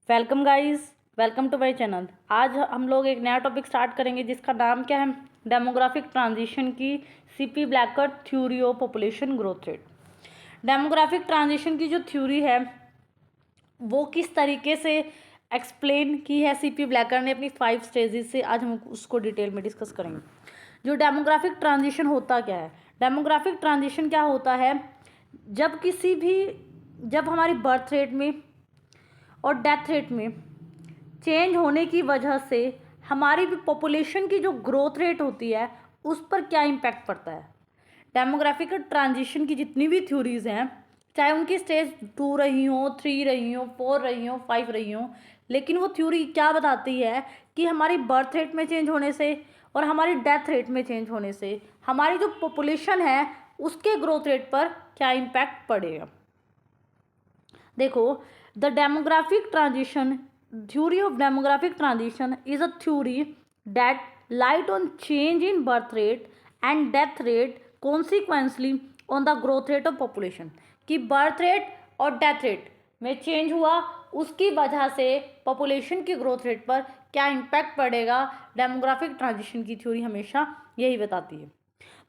Welcome guys, welcome to my channel. आज हम लोग एक नया टॉपिक स्टार्ट करेंगे जिसका नाम क्या है, डेमोग्राफिक ट्रांजिशन की CP blacker theory of population growth rate. Demographic transition की जो थ्योरी है वो किस तरीके से एक्सप्लेन की है सीपी ब्लैकर ने अपनी 5 स्टेजेस से, आज हम उसको डिटेल में डिस्कस करेंगे। जो डेमोग्राफिक ट्रांजिशन होता क्या है, डेमोग्राफिक ट्रांजिशन क्या होता है, जब हमारी बर्थ रेट में और डेथ रेट में चेंज होने की वजह से हमारी भी पॉपुलेशन की जो ग्रोथ रेट होती है उस पर क्या इम्पैक्ट पड़ता है। डेमोग्राफिक ट्रांजिशन की जितनी भी थ्योरीज हैं, चाहे उनकी स्टेज 2 रही हो, 3 रही हो, 4 रही हो, 5 रही हो, लेकिन वो थ्योरी क्या बताती है कि हमारी बर्थ रेट में चेंज होने से और हमारी डेथ रेट में चेंज होने से हमारी जो पॉपुलेशन है उसके ग्रोथ रेट पर क्या इम्पैक्ट पड़ेगा। देखो, the demographic transition theory of demographic transition is a theory that light on change in birth rate and death rate consequently on the growth rate of population। कि birth rate और death rate में change हुआ उसकी वजह से population की growth rate पर क्या इम्पैक्ट पड़ेगा। डेमोग्राफिक ट्रांजिशन की थ्योरी हमेशा यही बताती है।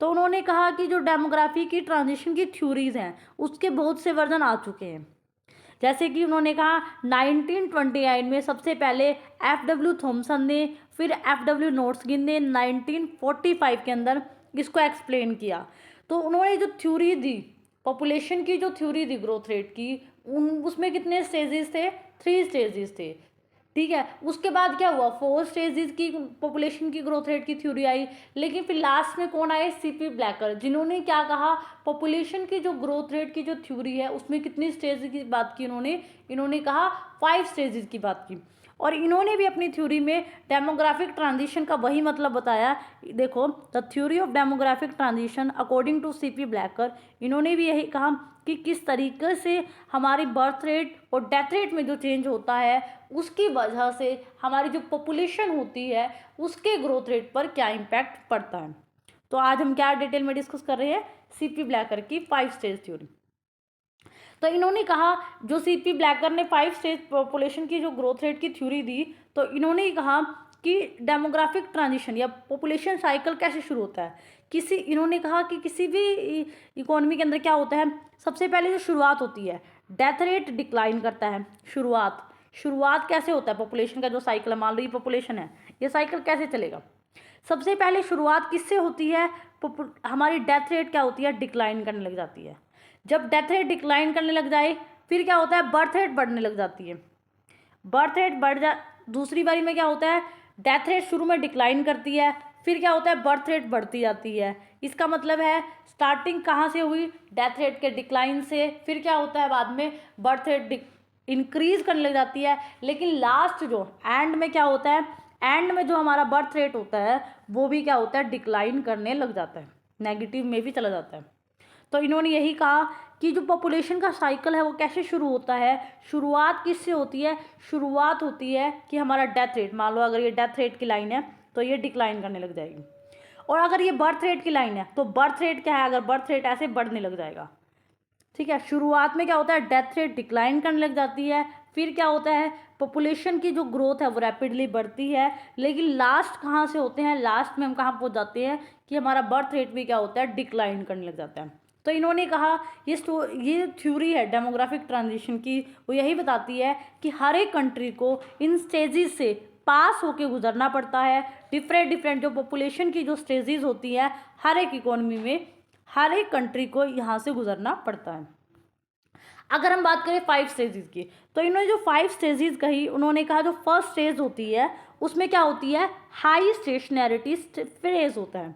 तो उन्होंने कहा कि जो डेमोग्राफी की ट्रांजिशन की थ्योरीज हैं उसके बहुत से वर्जन आ चुके हैं। जैसे कि उन्होंने कहा 1929 में सबसे पहले F.W. थॉमसन ने, फिर F.W. नोट्सगिन ने 1945 के अंदर इसको एक्सप्लेन किया। तो उन्होंने जो थ्योरी दी, पॉपुलेशन की जो थ्योरी दी ग्रोथ रेट की, उसमें कितने स्टेजेस थे, 3 स्टेजेस थे। ठीक है, उसके बाद क्या हुआ, 4 स्टेजेस की पॉपुलेशन की ग्रोथ रेट की थ्योरी आई। लेकिन फिर लास्ट में कौन आए, सीपी ब्लैकर, जिन्होंने क्या कहा, पॉपुलेशन की जो ग्रोथ रेट की जो थ्योरी है उसमें कितनी स्टेज की बात की इन्होंने कहा 5 स्टेजेस की बात की। और इन्होंने भी अपनी थ्योरी में डेमोग्राफिक ट्रांजिशन का वही मतलब बताया। देखो, the theory of demographic transition according to CP Blacker, इन्होंने भी यही कहा कि किस तरीके से हमारी बर्थ रेट और डेथ रेट में जो चेंज होता है उसकी वजह से हमारी जो पॉपुलेशन होती है उसके ग्रोथ रेट पर क्या इम्पैक्ट पड़ता है। तो आज हम क्या डिटेल में डिस्कस कर रहे हैं, सीपी ब्लैकर की 5 स्टेज थ्योरी। तो इन्होंने कहा, जो सीपी ब्लैकर ने 5 स्टेज पॉपुलेशन की जो ग्रोथ रेट की थ्योरी दी, तो इन्होंने कहा कि डेमोग्राफिक ट्रांजिशन या पॉपुलेशन साइकिल कैसे शुरू होता है। इन्होंने कहा कि किसी भी इकोनॉमी के अंदर क्या होता है, सबसे पहले जो शुरुआत होती है, डेथ रेट डिक्लाइन करता है। शुरुआत कैसे होता है, पॉपुलेशन का जो साइकिल है, मान लो ये पॉपुलेशन है, ये साइकिल कैसे चलेगा। सबसे पहले शुरुआत किससे होती है, हमारी डेथ रेट क्या होती है, डिक्लाइन करने लग जाती है। जब डेथ रेट डिक्लाइन करने लग जाए फिर क्या होता है, बर्थ रेट बढ़ने लग जाती है। बर्थ रेट दूसरी बारी में क्या होता है, डेथ रेट शुरू में डिक्लाइन करती है, फिर क्या होता है, बर्थ रेट बढ़ती जाती है। इसका मतलब है स्टार्टिंग कहाँ से हुई, डेथ रेट के डिक्लाइन से, फिर क्या होता है, बाद में बर्थ रेट इंक्रीज करने लग जाती है। लेकिन लास्ट जो एंड में क्या होता है, एंड में जो हमारा बर्थ रेट होता है वो भी क्या होता है, डिक्लाइन करने लग जाता है, नेगेटिव में भी चला जाता है। तो इन्होंने यही कहा कि जो पॉपुलेशन का साइकिल है वो कैसे शुरू होता है, शुरुआत किससे होती है, शुरुआत होती है कि हमारा डेथ रेट, मान लो अगर ये डेथ रेट की लाइन है तो ये डिक्लाइन करने लग जाएगी। और अगर ये बर्थ रेट की लाइन है तो बर्थ रेट क्या है, अगर बर्थ रेट ऐसे बढ़ने लग जाएगा। ठीक है, शुरुआत में क्या होता है, डेथ रेट डिक्लाइन करने लग जाती है, फिर क्या होता है, पॉपुलेशन की जो ग्रोथ है वो रैपिडली बढ़ती है। लेकिन लास्ट कहाँ से होते हैं, लास्ट में हम कहाँ पहुँच जाते हैं कि हमारा बर्थ रेट भी क्या होता है, डिक्लाइन करने लग जाता है। तो इन्होंने कहा ये थ्योरी है डेमोग्राफिक ट्रांजिशन की, वो यही बताती है कि हर एक कंट्री को इन स्टेजेस से पास होके गुजरना पड़ता है। डिफरेंट जो पॉपुलेशन की जो स्टेजेस होती है हर एक इकोनॉमी में, हर एक कंट्री को यहाँ से गुजरना पड़ता है। अगर हम बात करें 5 स्टेजेस की, तो इन्होंने जो 5 स्टेजेस कही, उन्होंने कहा जो फर्स्ट स्टेज होती है उसमें क्या होती है, हाई स्टेशनैरिटी फेज होता है।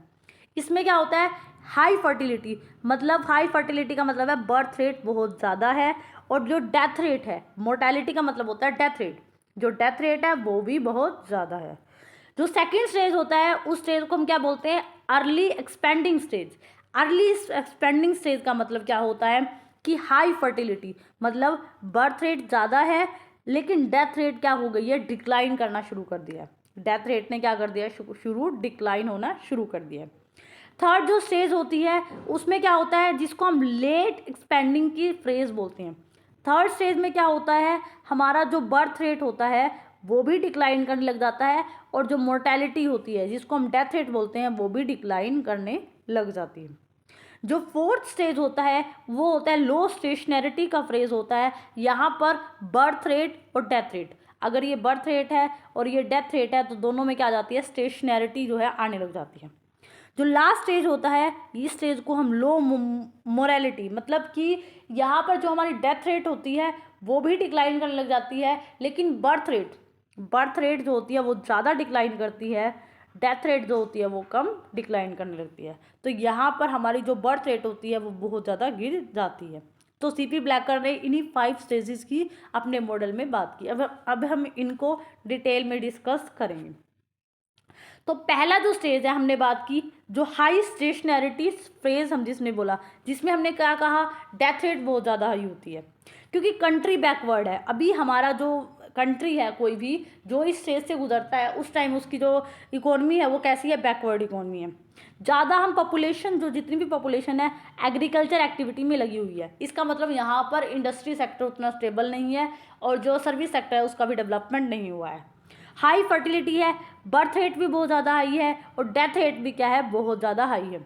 इसमें क्या होता है, हाई फर्टिलिटी, मतलब हाई फर्टिलिटी का मतलब है बर्थ रेट बहुत ज़्यादा है, और जो डेथ रेट है, मोर्टेलिटी का मतलब होता है डेथ रेट, जो डेथ रेट है वो भी बहुत ज़्यादा है। जो सेकेंड स्टेज होता है उस स्टेज को हम क्या बोलते हैं, early expanding stage. Early expanding stage का मतलब क्या होता है कि हाई फर्टिलिटी, मतलब बर्थ रेट ज़्यादा है लेकिन डेथ रेट क्या हो गई है, डिक्लाइन करना शुरू कर दिया है। डेथ रेट ने क्या कर दिया, शुरू डिक्लाइन होना शुरू कर दिया है। थर्ड जो स्टेज होती है उसमें क्या होता है, जिसको हम लेट एक्सपेंडिंग की फ्रेज बोलते हैं। थर्ड स्टेज में क्या होता है, हमारा जो बर्थ रेट होता है वो भी डिक्लाइन करने लग जाता है, और जो मोर्टेलिटी होती है जिसको हम डेथ रेट बोलते हैं वो भी डिक्लाइन करने लग जाती है। जो फोर्थ स्टेज होता है वो होता है लो स्टेशनैरिटी का फ्रेज होता है। यहाँ पर बर्थ रेट और डेथ रेट, अगर ये बर्थ रेट है और ये डेथ रेट है तो दोनों में क्या आ जाती है, स्टेशनैरिटी जो है आने लग जाती है। जो लास्ट स्टेज होता है इस स्टेज को हम लो मोरालिटी, मतलब कि यहाँ पर जो हमारी डेथ रेट होती है वो भी डिक्लाइन करने लग जाती है, लेकिन बर्थ रेट जो होती है वो ज़्यादा डिक्लाइन करती है, डेथ रेट जो होती है वो कम डिक्लाइन करने लगती है। तो यहाँ पर हमारी जो बर्थ रेट होती है वो बहुत ज़्यादा गिर जाती है। तो सीपी ब्लैकर ने इन्हीं 5 स्टेजेस की अपने मॉडल में बात की। अब हम इनको डिटेल में डिस्कस करेंगे। तो पहला जो स्टेज है हमने बात की, जो हाई स्टेशनैरिटी फ्रेज हम जिसने बोला, जिसमें हमने क्या कहा, डेथ रेट बहुत ज़्यादा हाई होती है क्योंकि कंट्री बैकवर्ड है। अभी हमारा जो कंट्री है कोई भी जो इस स्टेज से गुजरता है उस टाइम उसकी जो इकोनॉमी है वो कैसी है, बैकवर्ड इकोनॉमी है। ज़्यादा हम पॉपुलेशन, जो जितनी भी पॉपुलेशन है एग्रीकल्चर एक्टिविटी में लगी हुई है। इसका मतलब यहाँ पर इंडस्ट्री सेक्टर उतना स्टेबल नहीं है और जो सर्विस सेक्टर है उसका भी डेवलपमेंट नहीं हुआ है। हाई फर्टिलिटी है, बर्थ रेट भी बहुत ज़्यादा हाई है और डेथ रेट भी क्या है, बहुत ज़्यादा हाई है।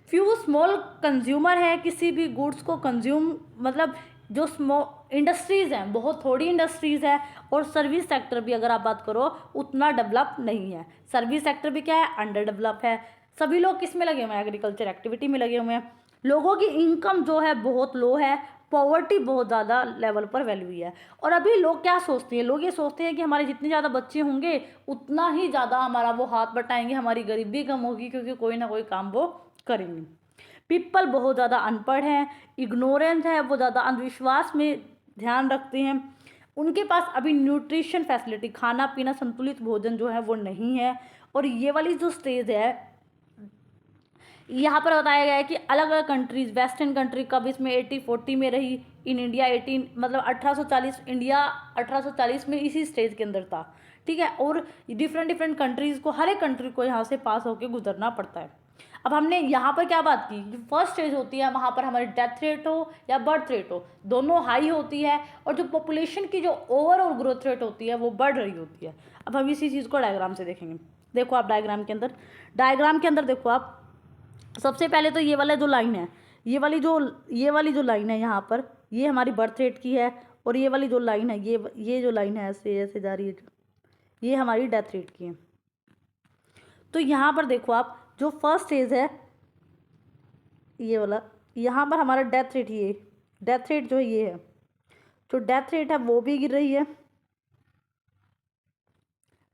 फ्यू स्मॉल कंज्यूमर है, किसी भी गुड्स को कंज्यूम, मतलब जो स्मॉल इंडस्ट्रीज़ हैं बहुत थोड़ी इंडस्ट्रीज़ है, और सर्विस सेक्टर भी अगर आप बात करो उतना डेवलप नहीं है। सर्विस सेक्टर भी क्या है, अंडर डेवलप है। सभी लोग किस में लगे हुए हैं, एग्रीकल्चर एक्टिविटी में लगे हुए हैं। लोगों की इनकम जो है बहुत लो है, पॉवर्टी बहुत ज़्यादा लेवल पर वैल्यू है। और अभी लोग क्या सोचते हैं, लोग ये सोचते हैं कि हमारे जितने ज़्यादा बच्चे होंगे उतना ही ज़्यादा हमारा वो हाथ बटाएंगे, हमारी गरीबी कम होगी, क्योंकि कोई ना कोई काम वो करेंगे। पीपल बहुत ज़्यादा अनपढ़ हैं, इग्नोरेंस है, वो ज़्यादा अंधविश्वास में ध्यान रखते हैं। उनके पास अभी न्यूट्रिशन फैसिलिटी, खाना पीना संतुलित भोजन जो है वो नहीं है। और ये वाली जो स्टेज है यहाँ पर बताया गया है कि अलग अलग कंट्रीज, वेस्टर्न कंट्री कब इसमें 80-40 में रही, इन इंडिया 18 मतलब 1840, इंडिया 1840 में इसी स्टेज के अंदर था। ठीक है, और डिफरेंट कंट्रीज़ को, हर एक कंट्री को यहाँ से पास होकर गुजरना पड़ता है। अब हमने यहाँ पर क्या बात की, जो फर्स्ट स्टेज होती है वहाँ पर हमारी डेथ रेट हो या बर्थ रेट हो दोनों हाई होती है, और जो पॉपुलेशन की जो ओवरऑल ग्रोथ रेट होती है वो बढ़ रही होती है। अब हम इसी चीज़ को डायग्राम से देखेंगे। देखो आप डायग्राम के अंदर देखो आप, सबसे पहले तो ये वाला जो लाइन है, ये वाली जो लाइन है यहाँ पर, ये हमारी बर्थ रेट की है, और ये वाली जो लाइन है, ये जो लाइन है ऐसे ऐसे जा रही है, ये हमारी डेथ रेट की है। तो यहाँ पर देखो आप, जो फर्स्ट स्टेज है ये वाला, यहाँ पर हमारा डेथ रेट जो है ये है, जो डेथ रेट है वो भी गिर रही है।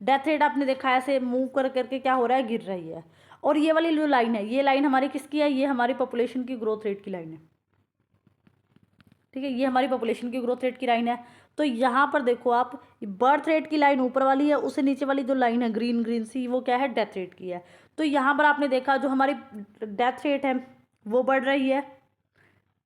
डेथ रेट आपने देखा है ऐसे मूव कर करके क्या हो रहा है, गिर रही है। और ये वाली जो लाइन है, ये लाइन हमारी किसकी है, ये हमारी पॉपुलेशन की ग्रोथ रेट की लाइन है। ठीक है, ये हमारी पॉपुलेशन की ग्रोथ रेट की लाइन है। तो यहाँ पर देखो आप, बर्थ रेट की लाइन ऊपर वाली है, उससे नीचे वाली जो लाइन है ग्रीन ग्रीन सी, वो क्या है, डेथ रेट की है। तो यहाँ पर आपने देखा जो हमारी डेथ रेट है वो बढ़ रही है,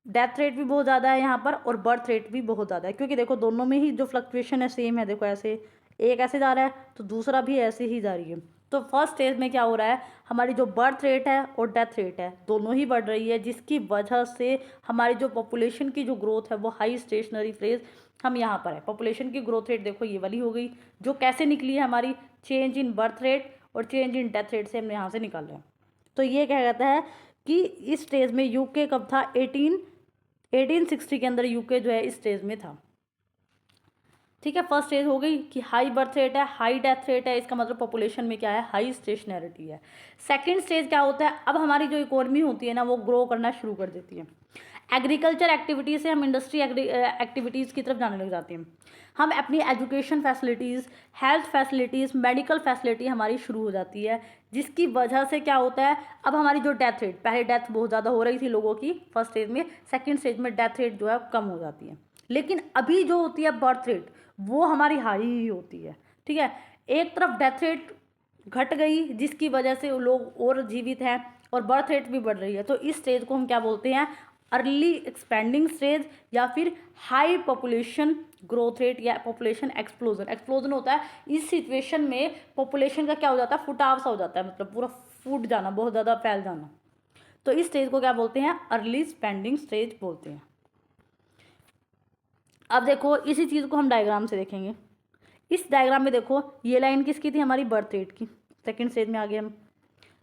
डेथ रेट भी बहुत ज़्यादा है यहाँ पर, और बर्थ रेट भी बहुत ज़्यादा है, क्योंकि देखो दोनों में ही जो फ्लक्चुएशन है सेम है। देखो ऐसे एक ऐसे जा रहा है तो दूसरा भी ऐसे ही जा रही है। तो फर्स्ट स्टेज में क्या हो रहा है, हमारी जो बर्थ रेट है और डेथ रेट है दोनों ही बढ़ रही है, जिसकी वजह से हमारी जो पॉपुलेशन की जो ग्रोथ है वो हाई स्टेशनरी फ्रेज हम यहाँ पर है। पॉपुलेशन की ग्रोथ रेट देखो ये वाली हो गई, जो कैसे निकली है, हमारी चेंज इन बर्थ रेट और चेंज इन डेथ रेट से हमने यहाँ से निकाल रहे हैं। तो ये क्या कहता है कि इस स्टेज में यूके कब था, 1860 के अंदर यूके जो है इस स्टेज में था। ठीक है, फर्स्ट स्टेज हो गई कि हाई बर्थ रेट है, हाई डेथ रेट है, इसका मतलब पॉपुलेशन में क्या है, हाई स्टेशनैरिटी है। सेकंड स्टेज क्या होता है, अब हमारी जो इकोनॉमी होती है ना वो ग्रो करना शुरू कर देती है। एग्रीकल्चर एक्टिविटीज़ से हम इंडस्ट्री एक्टिविटीज़ की तरफ जाने लग जाते हैं। हम अपनी education facilities, health facilities, medical facility हमारी शुरू हो जाती है, जिसकी वजह से क्या होता है, अब हमारी जो डेथ रेट, पहले डेथ बहुत ज़्यादा हो रही थी लोगों की फर्स्ट स्टेज में, सेकेंड स्टेज में डेथ रेट जो है कम हो जाती है। लेकिन अभी जो होती है बर्थ रेट वो हमारी हाई ही होती है। ठीक है, एक तरफ डेथ रेट घट गई जिसकी वजह से लोग और जीवित हैं, और बर्थ रेट भी बढ़ रही है। तो इस स्टेज को हम क्या बोलते हैं, अर्ली एक्सपेंडिंग स्टेज, या फिर हाई पॉपुलेशन ग्रोथ रेट, या पॉपुलेशन एक्सप्लोजन। एक्सप्लोजन होता है इस सिचुएशन में पॉपुलेशन का क्या हो जाता है, फुटाव सा हो जाता है, मतलब पूरा फूट जाना, बहुत ज़्यादा फैल जाना। तो इस स्टेज को क्या बोलते हैं, अर्ली एक्सपेंडिंग स्टेज बोलते हैं। अब देखो इसी चीज़ को हम डायग्राम से देखेंगे। इस डायग्राम में देखो ये लाइन किसकी थी, हमारी बर्थ रेट की। सेकंड स्टेज में आ गए हम,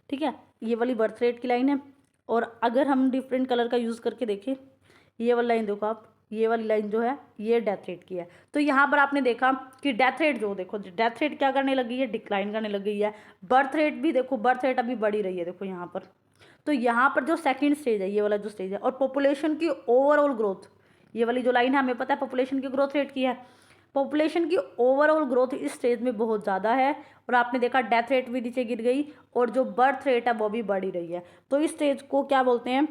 ठीक है, ये वाली बर्थ रेट की लाइन है। और अगर हम डिफरेंट कलर का यूज़ करके देखें, ये वाली लाइन देखो आप, ये वाली लाइन जो है ये डेथ रेट की है। तो यहाँ पर आपने देखा कि डेथ रेट जो देखो, डेथ रेट क्या करने लगी है, डिक्लाइन करने लग गई है। बर्थ रेट भी देखो, बर्थ रेट अभी बढ़ी रही है देखो यहाँ पर। तो यहाँ पर जो सेकंड स्टेज है, ये वाला जो स्टेज है, और पॉपुलेशन की ओवरऑल ग्रोथ, ये वाली जो लाइन है हमें पता है पॉपुलेशन की ग्रोथ रेट की है। पॉपुलेशन की ओवरऑल ग्रोथ इस स्टेज में बहुत ज़्यादा है, और आपने देखा डेथ रेट भी नीचे गिर गई और जो बर्थ रेट है वो भी बढ़ ही रही है। तो इस स्टेज को क्या बोलते हैं,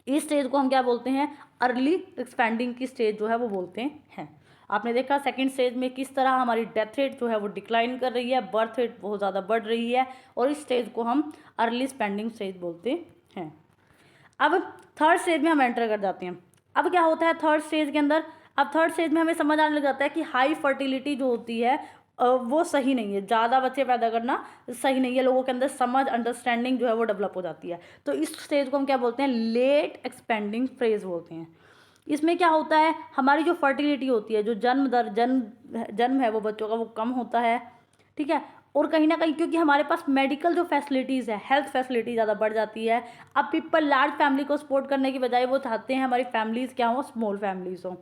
इस स्टेज को हम क्या बोलते हैं, अर्ली एक्सपेंडिंग की स्टेज जो है वो बोलते हैं। आपने देखा सेकंड स्टेज में किस तरह हमारी डेथ रेट जो है वो डिक्लाइन कर रही है, बर्थ रेट बहुत ज़्यादा बढ़ रही है, और इस स्टेज को हम अर्ली स्पेंडिंग स्टेज बोलते हैं। अब थर्ड स्टेज में हम एंटर कर जाते हैं। अब क्या होता है थर्ड स्टेज के अंदर, अब थर्ड स्टेज में हमें समझ आने लग जाता है कि हाई फर्टिलिटी जो होती है वो सही नहीं है, ज़्यादा बच्चे पैदा करना सही नहीं है, लोगों के अंदर समझ अंडरस्टैंडिंग जो है वो डेवलप हो जाती है। तो इस स्टेज को हम क्या बोलते हैं, लेट एक्सपेंडिंग फेज बोलते हैं। इसमें क्या होता है, हमारी जो फर्टिलिटी होती है, जो जन्म दर जन्म है वो बच्चों का वो कम होता है, ठीक है। और कहीं ना कहीं क्योंकि हमारे पास मेडिकल जो फैसिलिटीज़ है, हेल्थ फैसिलिटी ज़्यादा बढ़ जाती है। अब पीपल लार्ज फैमिली को सपोर्ट करने की बजाय वो चाहते हैं हमारी फैमिलीज़ क्या हो, स्मॉल फैमिलीज़ हो,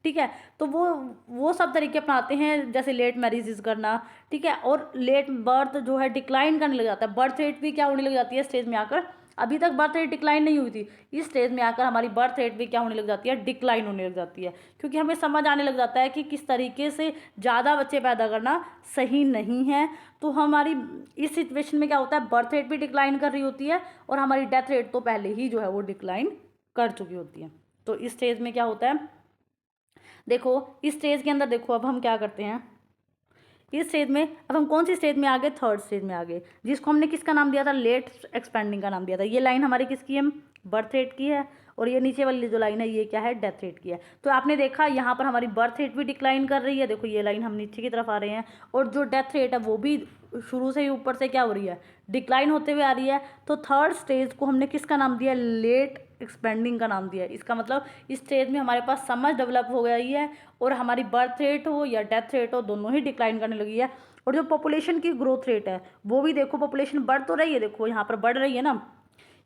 ठीक है। तो वो सब तरीके अपनाते हैं, जैसे लेट मैरिजेस करना, ठीक है, और लेट बर्थ जो है डिक्लाइन करने लग जाता है, बर्थ रेट भी क्या होने लग जाती है स्टेज में आकर। अभी तक बर्थ रेट डिक्लाइन नहीं हुई थी, इस स्टेज में आकर हमारी बर्थ रेट भी क्या होने लग जाती है, डिक्लाइन होने लग जाती है, क्योंकि हमें समझ आने लग जाता है कि किस तरीके से ज़्यादा बच्चे पैदा करना सही नहीं है। तो हमारी इस सिचुएशन में क्या होता है, बर्थ रेट भी डिक्लाइन कर रही होती है, और हमारी डेथ रेट तो पहले ही जो है वो डिक्लाइन कर चुकी होती है। तो इस स्टेज में क्या होता है, देखो इस स्टेज के अंदर देखो अब हम क्या करते हैं, इस स्टेज में अब हम कौन सी स्टेज में आ गए, थर्ड स्टेज में आ गए, जिसको हमने किसका नाम दिया था, लेट एक्सपेंडिंग का नाम दिया था। ये लाइन हमारी किसकी है, बर्थ रेट की है, और ये नीचे वाली जो लाइन है ये क्या है, डेथ रेट की है। तो आपने देखा यहाँ पर हमारी बर्थ रेट भी डिक्लाइन कर रही है, देखो ये लाइन हम नीचे की तरफ आ रहे हैं, और जो डेथ रेट है वो भी शुरू से ही ऊपर से क्या हो रही है, डिक्लाइन होते हुए आ रही है। तो थर्ड स्टेज को हमने किसका नाम दिया, लेट एक्सपेंडिंग का नाम दिया है। इसका मतलब इस स्टेज में हमारे पास समझ डेवलप हो गई है, और हमारी बर्थ रेट हो या डेथ रेट हो दोनों ही डिक्लाइन करने लगी है। और जो पॉपुलेशन की ग्रोथ रेट है वो भी देखो, पॉपुलेशन बढ़ तो रही है, देखो यहाँ पर बढ़ रही है ना,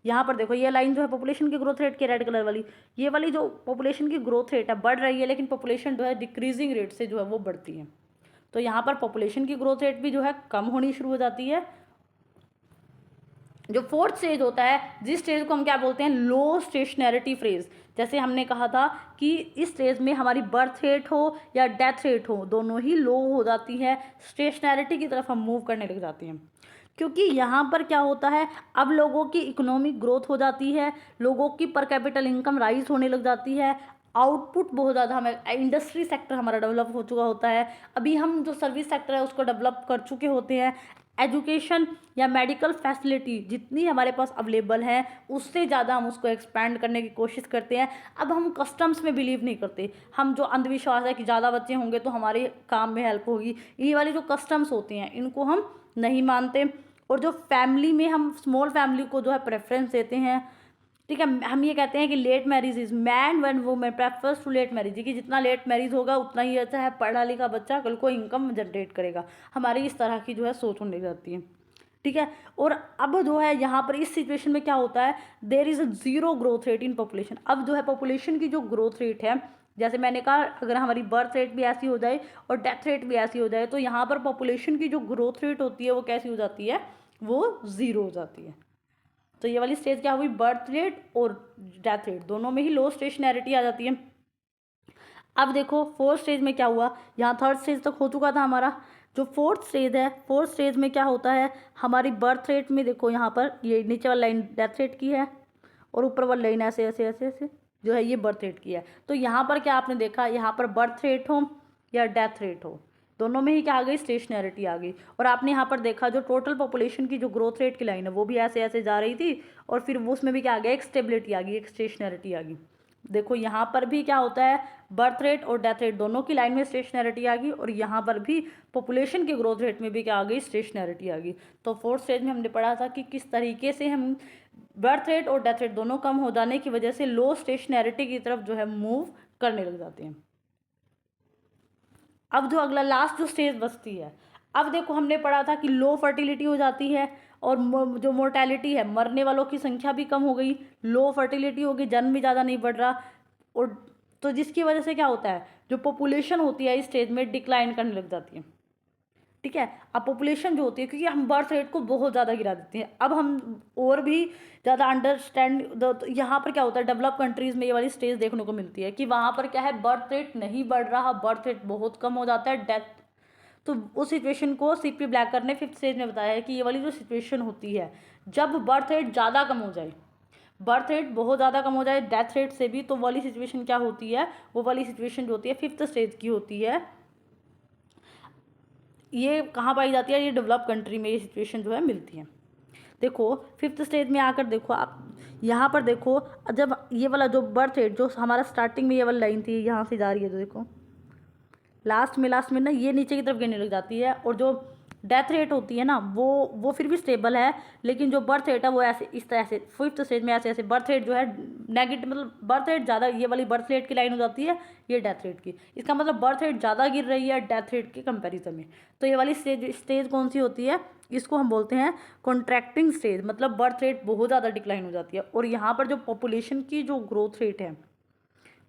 यहाँ पर देखो ये लाइन जो है पॉपुलेशन की ग्रोथ रेट की, रेड कलर वाली, ये वाली जो पॉपुलेशन की ग्रोथ रेट है बढ़ रही है, लेकिन पॉपुलेशन जो है डिक्रीजिंग रेट से जो है वो बढ़ती है। तो यहाँ पर पॉपुलेशन की ग्रोथ रेट भी जो है कम होनी शुरू हो जाती है। जो फोर्थ स्टेज होता है, जिस स्टेज को हम क्या बोलते हैं, लो स्टेशनैरिटी फेज। जैसे हमने कहा था कि इस स्टेज में हमारी बर्थ रेट हो या डेथ रेट हो दोनों ही लो हो जाती है, स्टेशनैरिटी की तरफ हम मूव करने लग जाते हैं। क्योंकि यहाँ पर क्या होता है, अब लोगों की इकोनॉमिक ग्रोथ हो जाती है, लोगों की पर कैपिटल इनकम राइज होने लग जाती है, आउटपुट बहुत ज़्यादा, हमें इंडस्ट्री सेक्टर हमारा डेवलप हो चुका होता है, अभी हम जो सर्विस सेक्टर है उसको डेवलप कर चुके होते हैं, एजुकेशन या मेडिकल फैसिलिटी जितनी हमारे पास अवेलेबल है उससे ज़्यादा हम उसको एक्सपैंड करने की कोशिश करते हैं। अब हम कस्टम्स में बिलीव नहीं करते, हम जो अंधविश्वास है कि ज़्यादा बच्चे होंगे तो हमारे काम में हेल्प होगी, ये वाले जो कस्टम्स होते हैं इनको हम नहीं मानते। और जो फैमिली में हम स्मॉल फैमिली को जो है प्रेफरेंस देते हैं, ठीक है। हम ये कहते हैं कि late marriage is man one women prefers to late marriage, कि जितना लेट मैरिज होगा उतना ही अच्छा है, पढ़ा लिखा बच्चा कल को इनकम जनरेट करेगा। हमारी इस तरह की जो है सोच होने लग जाती है, ठीक है। और अब जो है यहाँ पर इस सिचुएशन में क्या होता है, there is a zero growth rate in population. अब जो है पॉपुलेशन की जो ग्रोथ रेट है, जैसे मैंने कहा अगर हमारी बर्थ रेट भी ऐसी हो जाए और डेथ रेट भी ऐसी हो जाए, तो यहाँ पर पॉपुलेशन की जो ग्रोथ रेट होती है वो कैसी हो जाती है, वो ज़ीरो हो जाती है। तो ये वाली स्टेज क्या हुई, बर्थ रेट और डेथ रेट दोनों में ही लो स्टेशनैरिटी आ जाती है। अब देखो फोर्थ स्टेज में क्या हुआ, यहाँ थर्ड स्टेज तक हो चुका था हमारा, जो फोर्थ स्टेज है, फोर्थ स्टेज में क्या होता है, हमारी बर्थ रेट में देखो यहाँ पर ये नीचे वाली लाइन डेथ रेट की है, और ऊपर वाली लाइन ऐसे ऐसे ऐसे ऐसे जो है ये बर्थ रेट की है। तो यहाँ पर क्या आपने देखा, यहाँ पर बर्थ रेट हो या डेथ रेट हो दोनों में ही क्या आ गई, स्टेशनैरिटी आ गई। और आपने यहाँ पर देखा जो टोटल पॉपुलेशन की जो ग्रोथ रेट की लाइन है वो भी ऐसे ऐसे जा रही थी, और फिर वो उसमें भी क्या आ गया, एक स्टेबिलिटी आ गई, एक स्टेशनैरिटी आ गई। देखो यहाँ पर भी क्या होता है, बर्थ रेट और डेथ रेट दोनों की लाइन में स्टेशनैरिटी आ गई, और यहाँ पर भी पॉपुलेशन की ग्रोथ रेट में भी क्या आ गई, स्टेशनैरिटी आ गई। तो फोर्थ स्टेज में हमने पढ़ा था कि किस तरीके से हम बर्थ रेट और डेथ रेट दोनों कम हो जाने की वजह से लो स्टेशनैरिटी की तरफ जो है मूव करने लग जाते हैं। अब जो अगला लास्ट जो स्टेज बचती है, अब देखो हमने पढ़ा था कि लो फर्टिलिटी हो जाती है और जो मोर्टेलिटी है, मरने वालों की संख्या भी कम हो गई, लो फर्टिलिटी हो गई, जन्म भी ज़्यादा नहीं बढ़ रहा। और तो जिसकी वजह से क्या होता है, जो पॉपुलेशन होती है इस स्टेज में डिक्लाइन करने लग जाती है। ठीक है, अब पॉपुलेशन जो होती है, क्योंकि हम बर्थ रेट को बहुत ज़्यादा गिरा देते हैं, अब हम और भी ज़्यादा अंडरस्टैंड तो यहाँ पर क्या होता है, डेवलप कंट्रीज़ में ये वाली स्टेज देखने को मिलती है कि वहाँ पर क्या है, बर्थ रेट नहीं बढ़ रहा, बर्थ रेट बहुत कम हो जाता है, डेथ। तो उस सिचुएशन को सीपी ब्लैकर ने 5th स्टेज में बताया है कि ये वाली जो सिचुएशन होती है, जब बर्थ रेट ज़्यादा कम हो जाए, बर्थ रेट बहुत ज़्यादा कम हो जाए डेथ रेट से भी, तो वाली सिचुएशन क्या होती है, वो वाली सिचुएशन जो होती है 5th स्टेज की होती है। ये कहाँ पाई जाती है, ये डेवलप कंट्री में ये सिचुएशन जो है मिलती है। देखो 5th स्टेज में आकर देखो आप, यहाँ पर देखो, जब ये वाला जो बर्थ रेट जो हमारा स्टार्टिंग में ये वाली लाइन थी यहाँ से जा रही है, तो देखो लास्ट में ना ये नीचे की तरफ गिरने लग जाती है, और जो डेथ रेट होती है ना वो फिर भी स्टेबल है, लेकिन जो बर्थ रेट है वो ऐसे इस तरह से 5th स्टेज में ऐसे ऐसे बर्थ रेट जो है नेगेटिव, मतलब बर्थ रेट ज़्यादा, ये वाली बर्थ रेट की लाइन हो जाती है, ये डेथ रेट की, इसका मतलब बर्थ रेट ज़्यादा गिर रही है डेथ रेट के कंपेरिजन में। तो ये वाली स्टेज कौन सी होती है, इसको हम बोलते हैं कॉन्ट्रैक्टिंग स्टेज, मतलब बर्थ रेट बहुत ज़्यादा डिक्लाइन हो जाती है। और यहाँ पर जो पॉपुलेशन की जो ग्रोथ रेट है,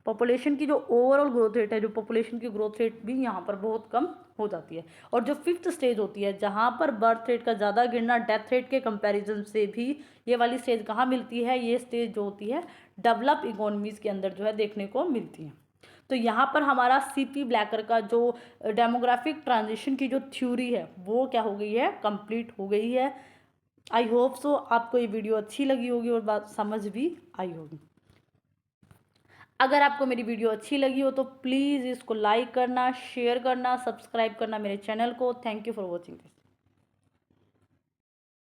पॉपुलेशन की जो ओवरऑल ग्रोथ रेट है, जो पॉपुलेशन की ग्रोथ रेट भी यहाँ पर बहुत कम हो जाती है। और जो 5th स्टेज होती है, जहाँ पर बर्थ रेट का ज़्यादा गिरना डेथ रेट के कंपैरिजन से भी, ये वाली स्टेज कहाँ मिलती है, ये स्टेज जो होती है डेवलप इकोनॉमीज़ के अंदर जो है देखने को मिलती है। तो यहाँ पर हमारा सीपी ब्लैकर का जो डेमोग्राफिक ट्रांजिशन की जो थ्योरी है वो क्या हो गई है, कंप्लीट हो गई है। आई होप सो आपको ये वीडियो अच्छी लगी होगी और बात समझ भी आई होगी। अगर आपको मेरी वीडियो अच्छी लगी हो तो प्लीज़ इसको लाइक करना, शेयर करना, सब्सक्राइब करना मेरे चैनल को। Thank you for watching this.